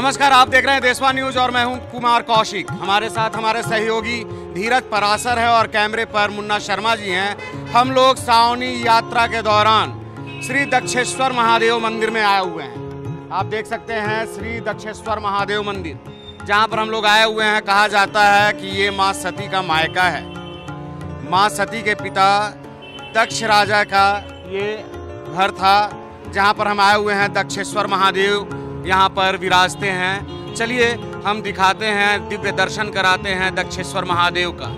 नमस्कार, आप देख रहे हैं देशवा न्यूज और मैं हूं कुमार कौशिक। हमारे साथ हमारे सहयोगी धीरज परासर है और कैमरे पर मुन्ना शर्मा जी हैं। हम लोग सावनी यात्रा के दौरान श्री दक्षेश्वर महादेव मंदिर में आए हुए हैं। आप देख सकते हैं श्री दक्षेश्वर महादेव मंदिर, जहां पर हम लोग आए हुए हैं। कहा जाता है कि ये माँ सती का मायका है। माँ सती के पिता दक्ष राजा का ये घर था, जहां पर हम आए हुए हैं। दक्षेश्वर महादेव यहाँ पर विराजते हैं। चलिए हम दिखाते हैं, दिव्य दर्शन कराते हैं दक्षेश्वर महादेव का।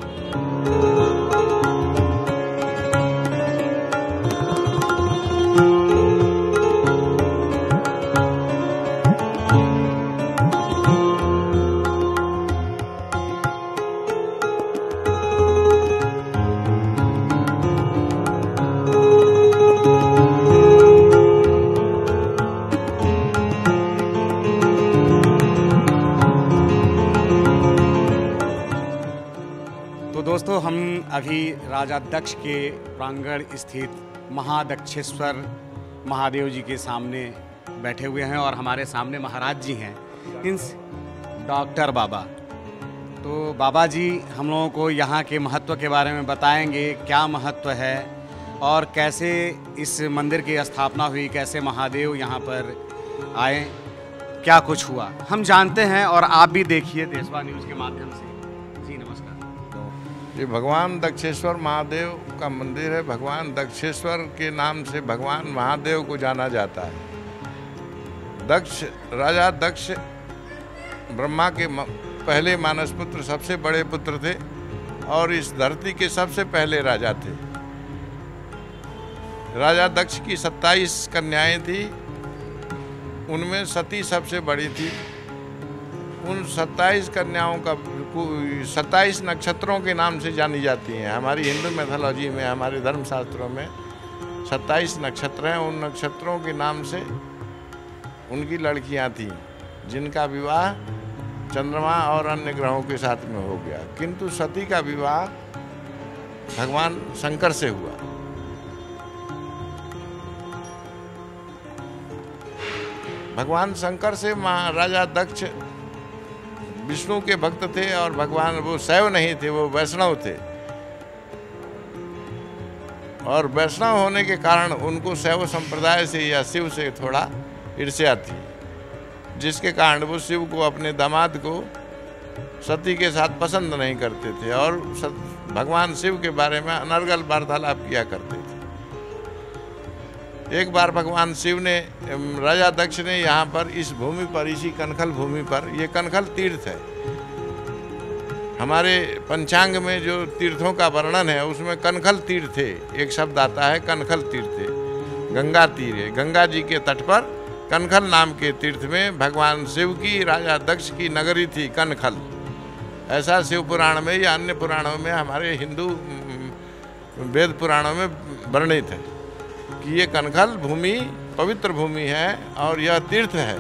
तो दोस्तों, हम अभी राजा दक्ष के प्रांगण स्थित महादक्षेश्वर महादेव जी के सामने बैठे हुए हैं और हमारे सामने महाराज जी हैं, डॉक्टर बाबा। तो बाबा जी हम लोगों को यहाँ के महत्व के बारे में बताएंगे, क्या महत्व है और कैसे इस मंदिर की स्थापना हुई, कैसे महादेव यहाँ पर आए, क्या कुछ हुआ, हम जानते हैं। और आप भी देखिए देशवा न्यूज़ के माध्यम से। जी नमस्कार। ये भगवान दक्षेश्वर महादेव का मंदिर है। भगवान दक्षेश्वर के नाम से भगवान महादेव को जाना जाता है। दक्ष, राजा दक्ष ब्रह्मा के पहले मानस पुत्र, सबसे बड़े पुत्र थे और इस धरती के सबसे पहले राजा थे। राजा दक्ष की 27 कन्याएं थी, उनमें सती सबसे बड़ी थी। उन 27 कन्याओं का 27 नक्षत्रों के नाम से जानी जाती हैं। हमारी हिंदू मैथोलॉजी में, हमारे धर्मशास्त्रों में 27 नक्षत्र हैं। उन नक्षत्रों के नाम से उनकी लड़कियां थीं, जिनका विवाह चंद्रमा और अन्य ग्रहों के साथ में हो गया। किंतु सती का विवाह भगवान शंकर से हुआ। भगवान शंकर से महाराजा दक्ष विष्णु के भक्त थे और भगवान वो शैव नहीं थे, वो वैष्णव थे। और वैष्णव होने के कारण उनको शैव संप्रदाय से या शिव से थोड़ा ईर्ष्या थी, जिसके कारण वो शिव को, अपने दामाद को सती के साथ पसंद नहीं करते थे और भगवान शिव के बारे में अनर्गल वार्तालाप किया करते थे। एक बार भगवान शिव ने, राजा दक्ष ने यहाँ पर इस भूमि पर, इसी कनखल भूमि पर, ये कनखल तीर्थ है। हमारे पंचांग में जो तीर्थों का वर्णन है उसमें कनखल तीर्थ है, एक शब्द आता है, कनखल तीर्थ है। गंगा तीर है, गंगा जी के तट पर कनखल नाम के तीर्थ में भगवान शिव की, राजा दक्ष की नगरी थी कनखल। ऐसा शिव पुराण में या अन्य पुराणों में, हमारे हिंदू वेद पुराणों में वर्णित है कि ये कनखल भूमि पवित्र भूमि है और यह तीर्थ है।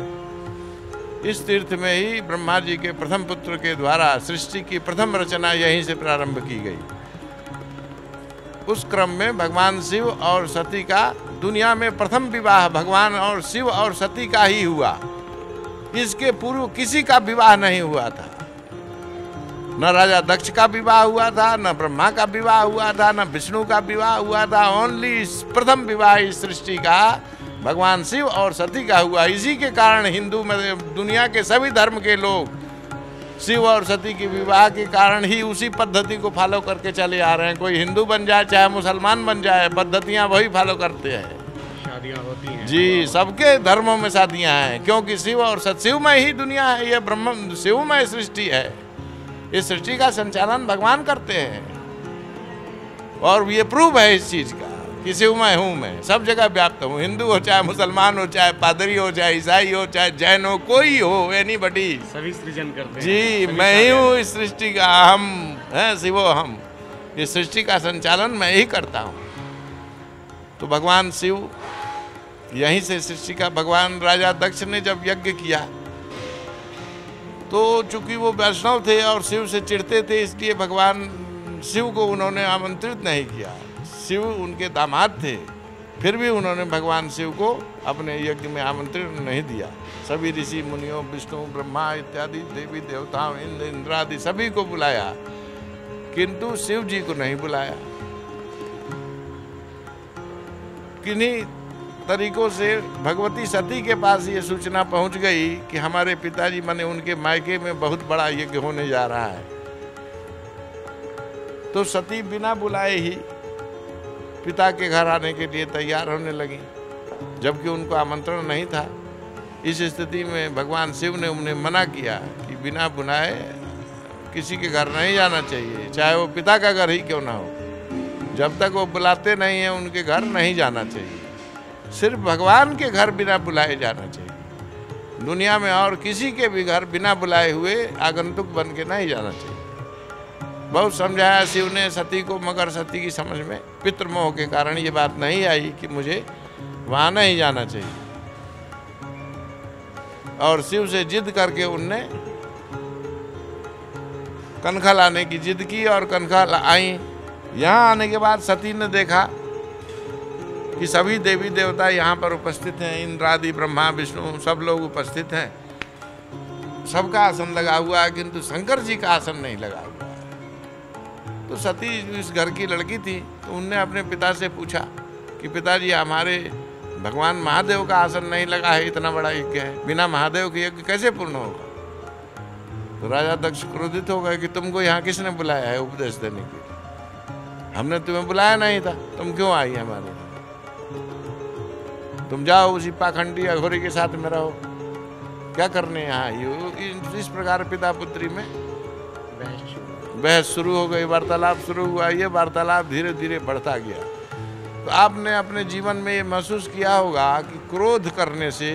इस तीर्थ में ही ब्रह्मा जी के प्रथम पुत्र के द्वारा सृष्टि की प्रथम रचना यहीं से प्रारंभ की गई। उस क्रम में भगवान शिव और सती का दुनिया में प्रथम विवाह भगवान और शिव और सती का ही हुआ। इसके पूर्व किसी का विवाह नहीं हुआ था। न राजा दक्ष का विवाह हुआ था, न ब्रह्मा का विवाह हुआ था, न विष्णु का विवाह हुआ था। ओनली प्रथम विवाह इस सृष्टि का भगवान शिव और सती का हुआ। इसी के कारण हिंदू में, दुनिया के सभी धर्म के लोग शिव और सती के विवाह के कारण ही उसी पद्धति को फॉलो करके चले आ रहे हैं। कोई हिंदू बन जाए चाहे मुसलमान बन जाए, पद्धतियाँ वही फॉलो करते हैं। शादियाँ होती हैं जी, सबके धर्मों में शादियाँ हैं, क्योंकि शिव और शिवमय ही दुनिया है। ये ब्रह्म शिवमय सृष्टि है। इस सृष्टि का संचालन भगवान करते हैं और ये प्रूव है इस चीज का कि शिवमय हूँ मैं, सब जगह व्याप्त हूँ। हिंदू हो चाहे मुसलमान हो, चाहे पादरी हो, चाहे ईसाई हो, चाहे जैन हो, कोई हो, एनीबडी, सभी सृजन करते हैं। जी, मैं ही हूँ इस सृष्टि का, हम हैं शिवो हम। इस सृष्टि का संचालन मैं ही करता हूँ। तो भगवान शिव यहीं से सृष्टि का, भगवान राजा दक्ष ने जब यज्ञ किया तो चूंकि वो वैष्णव थे और शिव से चिढ़ते थे, इसलिए भगवान शिव को उन्होंने आमंत्रित नहीं किया। शिव उनके दामाद थे फिर भी उन्होंने भगवान शिव को अपने यज्ञ में आमंत्रण नहीं दिया। सभी ऋषि मुनियों, विष्णु, ब्रह्मा इत्यादि देवी देवताओं, इंद्र, इंद्रादि सभी को बुलाया, किंतु शिव जी को नहीं बुलाया। किन्हीं तरीकों से भगवती सती के पास ये सूचना पहुंच गई कि हमारे पिताजी माने उनके मायके में बहुत बड़ा यज्ञ होने जा रहा है। तो सती बिना बुलाए ही पिता के घर आने के लिए तैयार होने लगी, जबकि उनको आमंत्रण नहीं था। इस स्थिति में भगवान शिव ने उन्हें मना किया कि बिना बुलाए किसी के घर नहीं जाना चाहिए, चाहे वो पिता का घर ही क्यों ना हो। जब तक वो बुलाते नहीं हैं उनके घर नहीं जाना चाहिए। सिर्फ भगवान के घर बिना बुलाए जाना चाहिए। दुनिया में और किसी के भी घर बिना बुलाए हुए आगंतुक बन के नहीं जाना चाहिए। बहुत समझाया शिव ने सती को, मगर सती की समझ में पितृमोह के कारण ये बात नहीं आई कि मुझे वहां नहीं जाना चाहिए। और शिव से जिद करके उनने कनखल आने की जिद की और कनखल आई। यहाँ आने के बाद सती ने देखा कि सभी देवी देवता यहाँ पर उपस्थित हैं, इंद्रादि, ब्रह्मा, विष्णु सब लोग उपस्थित हैं, सबका आसन लगा हुआ है, किंतु शंकर जी का आसन नहीं लगा हुआ है। तो सती इस घर की लड़की थी, तो उनने अपने पिता से पूछा कि पिताजी हमारे भगवान महादेव का आसन नहीं लगा है, इतना बड़ा यज्ञ है, बिना महादेव के यज्ञ कैसे पूर्ण होगा। तो राजा दक्ष क्रोधित हो गए कि तुमको यहाँ किसने बुलाया है उपदेश देने के लिए, हमने तुम्हें बुलाया नहीं था, तुम क्यों आई हमारे यहाँ, तुम जाओ उसी पाखंडी अघोरी के साथ में रहो, क्या करने यहाँ आई हो। इस प्रकार पिता पुत्री में बहस शुरू हो गई, वार्तालाप शुरू हुआ। ये वार्तालाप धीरे धीरे बढ़ता गया। तो आपने अपने जीवन में ये महसूस किया होगा कि क्रोध करने से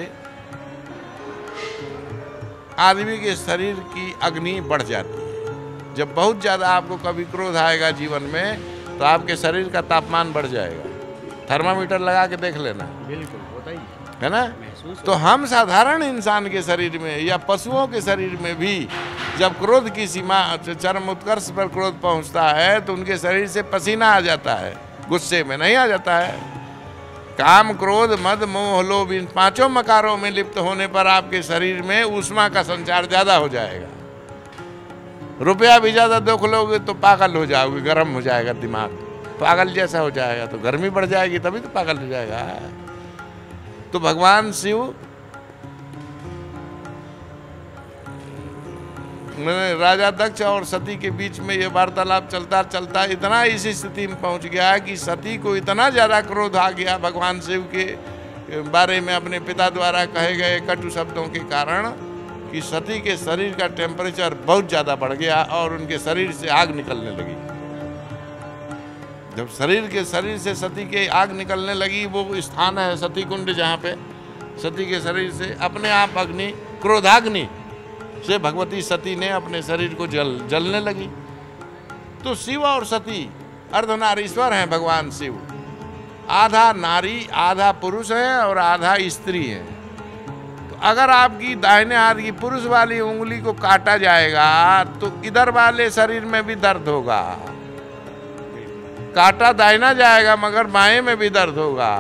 आदमी के शरीर की अग्नि बढ़ जाती है। जब बहुत ज़्यादा आपको कभी क्रोध आएगा जीवन में, तो आपके शरीर का तापमान बढ़ जाएगा। थर्मामीटर लगा के देख लेना, बिल्कुल होता ही है ना। तो हम साधारण इंसान के शरीर में या पशुओं के शरीर में भी जब क्रोध की सीमा चरम उत्कर्ष पर क्रोध पहुंचता है, तो उनके शरीर से पसीना आ जाता है, गुस्से में नहीं आ जाता है। काम, क्रोध, मद, मोह, लोभ, इन पांचों मकारों में लिप्त होने पर आपके शरीर में ऊष्मा का संचार ज्यादा हो जाएगा। रुपया भी ज्यादा दुख लोगे तो पागल हो जाओगे, गर्म हो जाएगा दिमाग, पागल जैसा हो जाएगा, तो गर्मी बढ़ जाएगी, तभी तो पागल हो जाएगा। तो भगवान शिव राजा दक्ष और सती के बीच में ये वार्तालाप चलता चलता इतना इस स्थिति में पहुंच गया कि सती को इतना ज़्यादा क्रोध आ गया भगवान शिव के बारे में अपने पिता द्वारा कहे गए कटु शब्दों के कारण, कि सती के शरीर का टेम्परेचर बहुत ज़्यादा बढ़ गया और उनके शरीर से आग निकलने लगी। जब शरीर से सती के आग निकलने लगी, वो स्थान है सती कुंड, जहाँ पे सती के शरीर से अपने आप अग्नि, क्रोधाग्नि से भगवती सती ने अपने शरीर को जलने लगी। तो शिव और सती अर्धनारीश्वर हैं भगवान शिव। आधा नारी, आधा पुरुष है और आधा स्त्री है। तो अगर आपकी दाहिने हाथ की पुरुष वाली उंगली को काटा जाएगा तो इधर वाले शरीर में भी दर्द होगा। काटा दाहिना जाएगा मगर बाएं में भी दर्द होगा।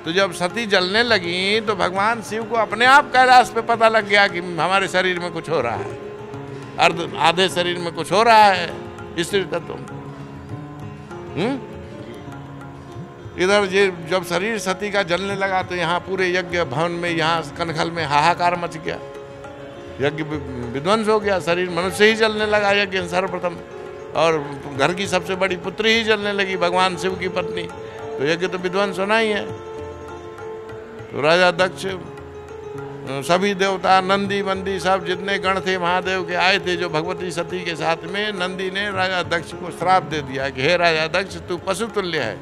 तो जब सती जलने लगी तो भगवान शिव को अपने आप कैलाश पे पता लग गया कि हमारे शरीर में कुछ हो रहा है, आधे शरीर में कुछ हो रहा है स्त्री तत्व। इधर जब शरीर सती का जलने लगा तो यहाँ पूरे यज्ञ भवन में, यहाँ कनखल में हाहाकार मच गया, यज्ञ विध्वंस हो गया। शरीर मनुष्य ही जलने लगा यज्ञ सर्वप्रथम, और घर की सबसे बड़ी पुत्री ही जलने लगी, भगवान शिव की पत्नी। तो यज्ञ तो विध्वंस होना ही है। तो राजा दक्ष, सभी देवता, नंदी बंदी, सब जितने गण थे महादेव के आए थे जो भगवती सती के साथ में, नंदी ने राजा दक्ष को श्राप दे दिया कि हे राजा दक्ष, तू पशु तुल्य है,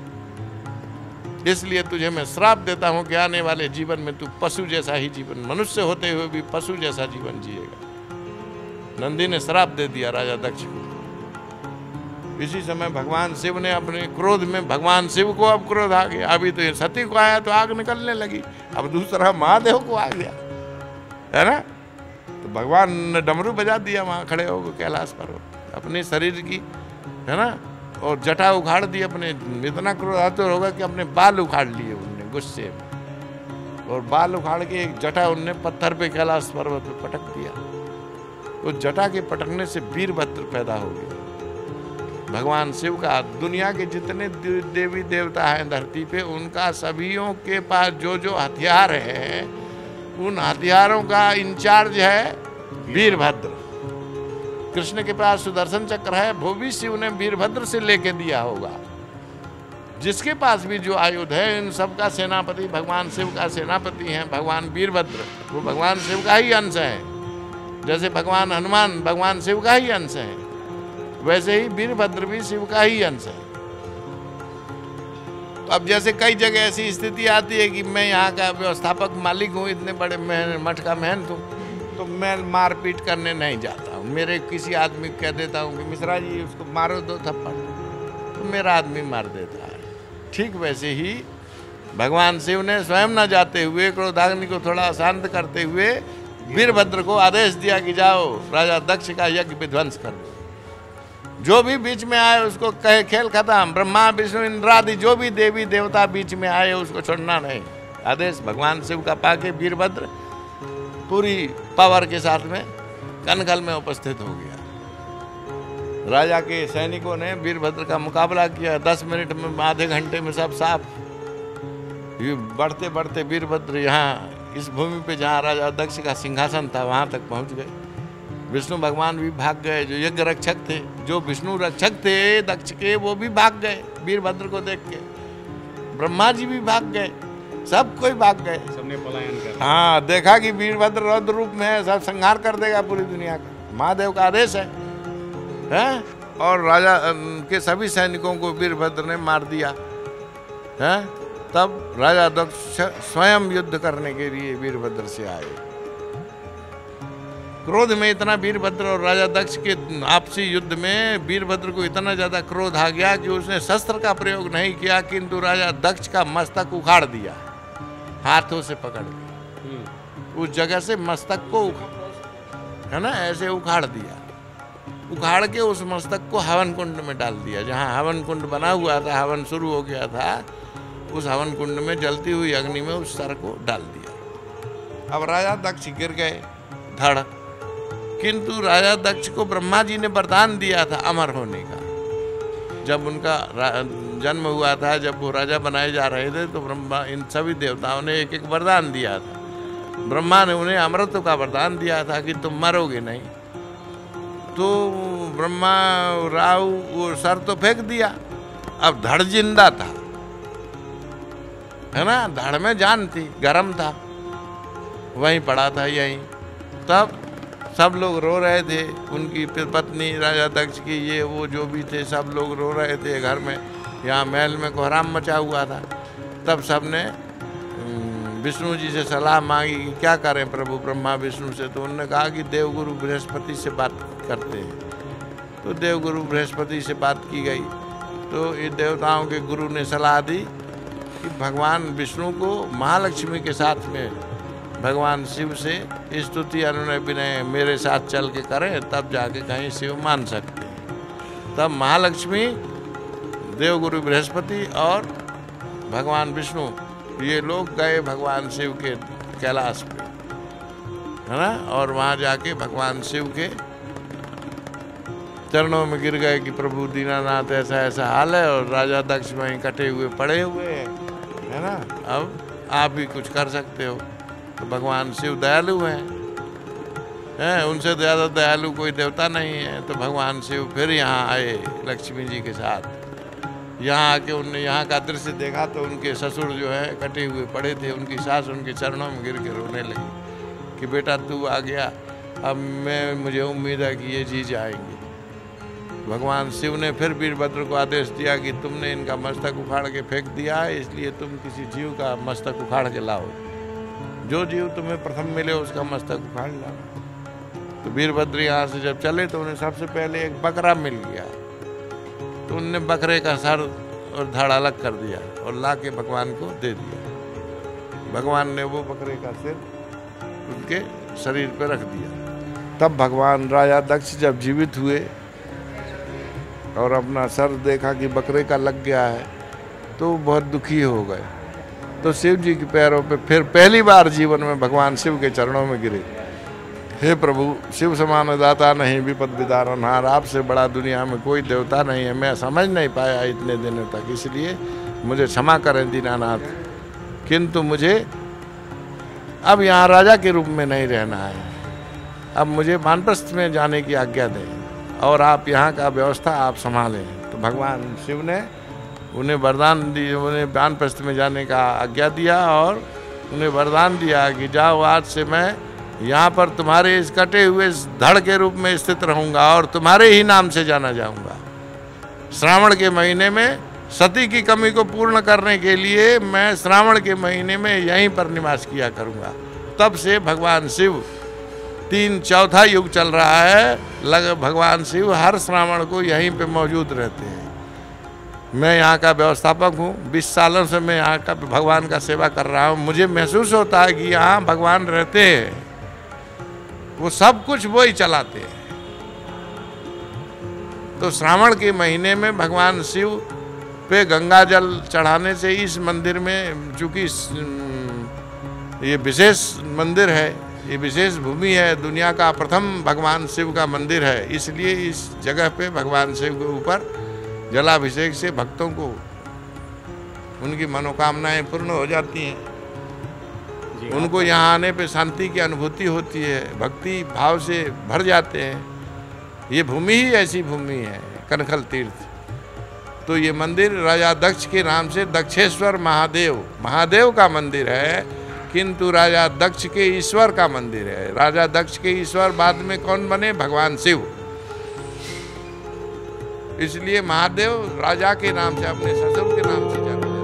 इसलिए तुझे मैं श्राप देता हूँ कि आने वाले जीवन में तू पशु जैसा ही जीवन, मनुष्य होते हुए भी पशु जैसा जीवन जिएगा। नंदी ने श्राप दे दिया राजा दक्ष को। इसी समय भगवान शिव ने अपने क्रोध में, भगवान शिव को अब क्रोध आ गया। अभी तो ये सती को आया तो आग निकलने लगी, अब दूसरा महादेव को आ गया, है ना। तो भगवान ने डमरू बजा दिया वहाँ खड़े हो कैलाश पर, अपने शरीर की, है ना, और जटा उखाड़ दी अपने। इतना क्रोध आतुर होगा कि अपने बाल उखाड़ लिए उन्होंने। में गुस्से में, और बाल उखाड़ के एक जटा उनने पत्थर पे कैलाश पर्वत पे पटक दिया। उस जटा के पटकने से वीरभद्र पैदा हो गए। भगवान शिव का दुनिया के जितने देवी देवता हैं धरती पे, उनका सभियों के पास जो जो हथियार है, उन हथियारों का इंचार्ज है वीरभद्र। कृष्ण के पास सुदर्शन चक्र है, वो भी शिव ने वीरभद्र से लेके दिया होगा। जिसके पास भी जो आयुध है, इन सब का सेनापति भगवान शिव का सेनापति हैं भगवान वीरभद्र। वो भगवान शिव का ही अंश है। जैसे भगवान हनुमान भगवान शिव का ही अंश है, वैसे ही वीरभद्र भी शिव का ही अंश है। तो अब जैसे कई जगह ऐसी स्थिति आती है कि मैं यहाँ का व्यवस्थापक मालिक हूँ, इतने बड़े मठ का महंत हूँ, तो मैं मारपीट करने नहीं जाता हूँ। मेरे किसी आदमी को कह देता हूँ कि मिश्रा जी उसको मारो 2 थप्पड़, तो मेरा आदमी मार देता है। ठीक वैसे ही भगवान शिव ने स्वयं न जाते हुए क्रोधाग्नि को थोड़ा शांत करते हुए वीरभद्र को आदेश दिया कि जाओ राजा दक्ष का यज्ञ विध्वंस कर दो। जो भी बीच में आए उसको कहे खेल खत्म। ब्रह्मा विष्णु इंद्र आदि जो भी देवी देवता बीच में आए उसको छोड़ना नहीं। आदेश भगवान शिव का पाके वीरभद्र पूरी पावर के साथ में कनखल में उपस्थित हो गया। राजा के सैनिकों ने वीरभद्र का मुकाबला किया। 10 मिनट में, आधे घंटे में सब साफ। बढ़ते बढ़ते वीरभद्र यहाँ इस भूमि पे जहाँ राजा दक्ष का सिंहासन था वहाँ तक पहुँच गए। विष्णु भगवान भी भाग गए, जो यज्ञ रक्षक थे, जो विष्णु रक्षक थे दक्ष के, वो भी भाग गए वीरभद्र को देख के। ब्रह्मा जी भी भाग गए, सब कोई भाग गए, सबने पलायन कर। हाँ, देखा कि वीरभद्र रौद्र रूप में है, सब संहार कर देगा पूरी दुनिया का। महादेव का आदेश है? और राजा के सभी सैनिकों को वीरभद्र ने मार दिया है। तब राजा दक्ष स्वयं युद्ध करने के लिए वीरभद्र से आए। क्रोध में इतना वीरभद्र और राजा दक्ष के आपसी युद्ध में वीरभद्र को इतना ज्यादा क्रोध आ गया कि उसने शस्त्र का प्रयोग नहीं किया, किंतु राजा दक्ष का मस्तक उखाड़ दिया, हाथों से पकड़ के उस जगह से मस्तक को, है ना, ऐसे उखाड़ दिया। उखाड़ के उस मस्तक को हवन कुंड में डाल दिया। जहाँ हवन कुंड बना हुआ था, हवन शुरू हो गया था, उस हवन कुंड में जलती हुई अग्नि में उस सर को डाल दिया। अब राजा दक्ष गिर गए धड़। किंतु राजा दक्ष को ब्रह्मा जी ने वरदान दिया था अमर होने का। जब उनका जन्म हुआ था, जब वो राजा बनाए जा रहे थे, तो ब्रह्मा इन सभी देवताओं ने एक एक वरदान दिया था। ब्रह्मा ने उन्हें अमरत्व का वरदान दिया था कि तुम मरोगे नहीं। तो ब्रह्मा राव वो सर तो फेंक दिया, अब धड़ जिंदा था, है ना, धड़ में जान थी, गर्म था, वहीं पड़ा था यहीं। तब सब लोग रो रहे थे, उनकी पत्नी राजा दक्ष की, ये वो जो भी थे सब लोग रो रहे थे घर में। यहाँ महल में कोहराम मचा हुआ था। तब सब ने विष्णु जी से सलाह मांगी कि क्या करें प्रभु, ब्रह्मा विष्णु से। तो उन्होंने कहा कि देवगुरु बृहस्पति से बात करते हैं। तो देवगुरु बृहस्पति से बात की गई। तो ये देवताओं के गुरु ने सलाह दी कि भगवान विष्णु को महालक्ष्मी के साथ में भगवान शिव से स्तुति अनुनय विनय मेरे साथ चल के करें, तब जाके कहीं शिव मान सकते हैं। तब महालक्ष्मी, देवगुरु बृहस्पति और भगवान विष्णु ये लोग गए भगवान शिव के कैलाश पे, है ना, और वहाँ जाके भगवान शिव के चरणों में गिर गए कि प्रभु दीनानाथ ऐसा ऐसा हाल है और राजा दक्ष वहीं कटे हुए पड़े हुए हैं, है ना, अब आप भी कुछ कर सकते हो। तो भगवान शिव दयालु हैं, उनसे ज़्यादा दयालु कोई देवता नहीं है। तो भगवान शिव फिर यहाँ आए लक्ष्मी जी के साथ। यहाँ आके उनने यहाँ का दृश्य देखा तो उनके ससुर जो है कटे हुए पड़े थे, उनकी सास उनके चरणों में गिर के रोने लगी कि बेटा तू आ गया, अब मुझे उम्मीद है कि ये जी जाएंगे। भगवान शिव ने फिर वीरभद्र को आदेश दिया कि तुमने इनका मस्तक उखाड़ के फेंक दिया है, इसलिए तुम किसी जीव का मस्तक उखाड़ के लाओ। जो जीव तुम्हें प्रथम मिले उसका मस्तक उखाड़ लाओ। तो वीरभद्र यहाँ से जब चले तो उन्हें सबसे पहले एक बकरा मिल गया। तो उनने बकरे का सर और धड़ अलग कर दिया और ला के भगवान को दे दिया। भगवान ने वो बकरे का सिर उनके शरीर पर रख दिया। तब भगवान राजा दक्ष जब जीवित हुए और अपना सर देखा कि बकरे का लग गया है, तो बहुत दुखी हो गए। तो शिव जी के पैरों पे फिर पहली बार जीवन में भगवान शिव के चरणों में गिरे। हे प्रभु, शिव समान दाता नहीं, विपद विदारनहार, आपसे बड़ा दुनिया में कोई देवता नहीं है। मैं समझ नहीं पाया इतने दिनों तक, इसलिए मुझे क्षमा करें दीनानाथ। किंतु मुझे अब यहाँ राजा के रूप में नहीं रहना है, अब मुझे वानप्रस्थ में जाने की आज्ञा दें और आप यहाँ का व्यवस्था आप संभालें। तो भगवान शिव ने उन्हें वरदान दिए, उन्हें वानप्रस्थ में जाने का आज्ञा दिया और उन्हें वरदान दिया कि जाओ, आज से मैं यहाँ पर तुम्हारे इस कटे हुए धड़ के रूप में स्थित रहूँगा और तुम्हारे ही नाम से जाना जाऊँगा। श्रावण के महीने में सती की कमी को पूर्ण करने के लिए मैं श्रावण के महीने में यहीं पर निवास किया करूँगा। तब से भगवान शिव, 3/4 युग चल रहा है, भगवान शिव हर श्रावण को यहीं पे मौजूद रहते हैं। मैं यहाँ का व्यवस्थापक हूँ, 20 सालों से मैं यहाँ का भगवान का सेवा कर रहा हूँ। मुझे महसूस होता है कि यहाँ भगवान रहते हैं, वो सब कुछ वो ही चलाते हैं। तो श्रावण के महीने में भगवान शिव पे गंगा जल चढ़ाने से इस मंदिर में, चूँकि ये विशेष मंदिर है, ये विशेष भूमि है, दुनिया का प्रथम भगवान शिव का मंदिर है, इसलिए इस जगह पे भगवान शिव के ऊपर जलाभिषेक से भक्तों को उनकी मनोकामनाएं पूर्ण हो जाती हैं। उनको यहाँ आने पे शांति की अनुभूति होती है, भक्ति भाव से भर जाते हैं। ये भूमि ही ऐसी भूमि है, कनखल तीर्थ। तो ये मंदिर राजा दक्ष के नाम से दक्षेश्वर महादेव का मंदिर है, किंतु राजा दक्ष के ईश्वर का मंदिर है। राजा दक्ष के ईश्वर बाद में कौन बने? भगवान शिव। इसलिए महादेव राजा के नाम से, अपने ससुर के नाम से जाने जाते हैं।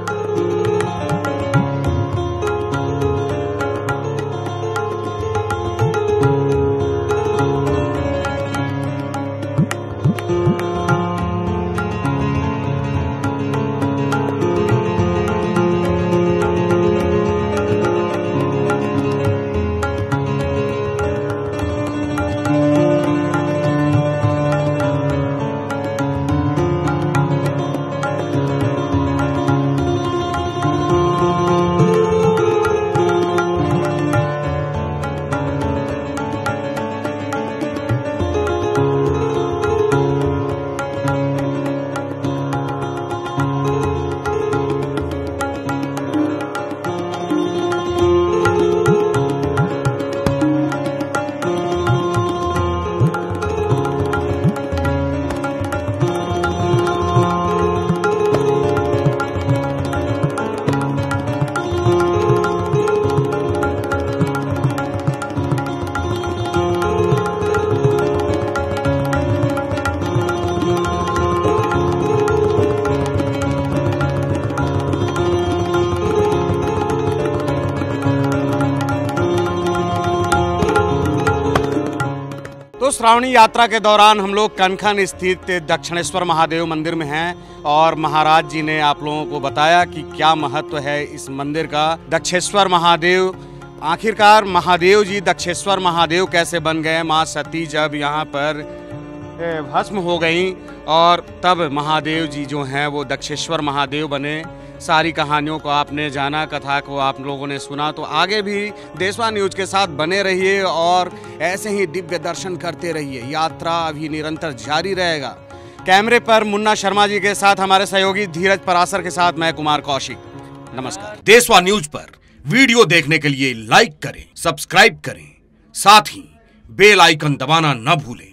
तो श्रावणी यात्रा के दौरान हम लोग कनखल स्थित दक्षिणेश्वर महादेव मंदिर में हैं और महाराज जी ने आप लोगों को बताया कि क्या महत्व है इस मंदिर का। दक्षेश्वर महादेव, आखिरकार महादेव जी दक्षेश्वर महादेव कैसे बन गए? माँ सती जब यहाँ पर भस्म हो गई और तब महादेव जी जो हैं वो दक्षेश्वर महादेव बने। सारी कहानियों को आपने जाना, कथा को आप लोगों ने सुना। तो आगे भी देशवा न्यूज के साथ बने रहिए और ऐसे ही दिव्य दर्शन करते रहिए। यात्रा अभी निरंतर जारी रहेगा। कैमरे पर मुन्ना शर्मा जी के साथ हमारे सहयोगी धीरज परासर के साथ मैं कुमार कौशिक। नमस्कार। देशवा न्यूज पर वीडियो देखने के लिए लाइक करें, सब्सक्राइब करें, साथ ही बेल आइकन दबाना न भूलें।